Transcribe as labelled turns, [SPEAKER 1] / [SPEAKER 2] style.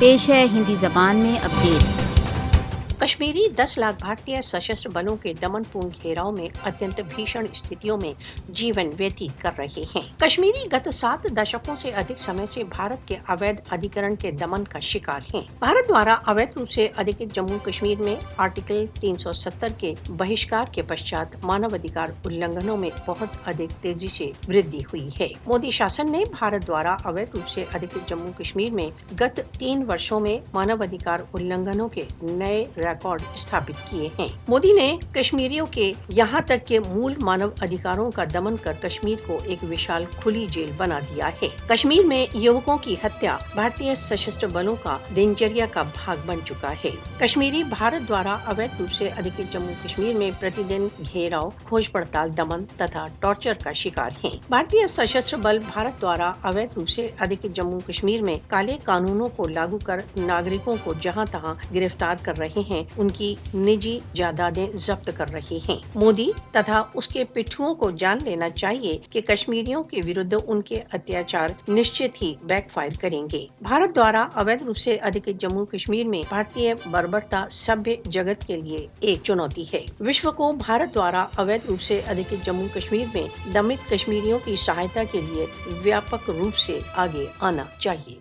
[SPEAKER 1] پیش ہے ہندی زبان میں اپڈیٹ۔
[SPEAKER 2] کشمیری 10 لاکھ بھارتیہ سشستر بلوں کے دمن پورن گھیراؤ میں اتنت بھیشن استھتیوں میں جیون ویتیت کر رہے ہیں۔ کشمیری گت 7 دشکوں سے ادھک سمے سے بھارت کے اویدھ ادھیکرن کے دمن کا شکار ہیں۔ بھارت دوارا اویدھ روپ سے ادھکت جموں کشمیر میں آرٹیکل 370 کے بہشکار کے پشچات مانو ادھیکار النگھنوں میں بہت ادھک تیزی سے وردھی ہوئی ہے۔ مودی شاسن نے بھارت دوارا اویدھ روپ سے ادھکت جموں کشمیر میں گت 3 ورشوں میں مانو ادھیکار النگھنوں کے نئے ریکارڈ استھاپت کیے ہیں۔ مودی نے کشمیریوں کے یہاں تک کہ مول مانو ادھیکاروں کا دمن کر کشمیر کو ایک وشال کھلی جیل بنا دیا ہے۔ کشمیر میں یوکوں کی ہتیا بھارتیہ سشستر بلوں کا دنچریا کا بھاگ بن چکا ہے۔ کشمیری بھارت دوارا اویدھ روپ سے ادھکت جموں کشمیر میں پرتی دن گھیراؤ، کھوج پڑتال، دمن تتھا ٹارچر کا شکار ہیں۔ بھارتیہ سشستر بل بھارت دوارا اویدھ روپ سے ادھکت جموں کشمیر میں کالے قانونوں کو لاگو کر ناگرکوں کو جہاں تہاں گرفتار کر رہے ہیں، ان کی نجی جائیدادیں ضبط کر رہے ہیں۔ مودی تتھا اس کے پٹھوؤں کو جان لینا چاہیے کہ کشمیریوں کے ورد ان کے اتیاچار نشچت ہی بیک فائر کریں گے۔ بھارت دوارا اویدھ روپ سے ادھکت جموں کشمیر میں بھارتیہ بربرتا سبھی جگت کے لیے ایک چنوتی ہے۔ وشو کو بھارت دوارا اویدھ روپ سے ادھکت جموں کشمیر میں دمت کشمیریوں کی سہایتا کے لیے ویاپک روپ سے آگے آنا چاہیے۔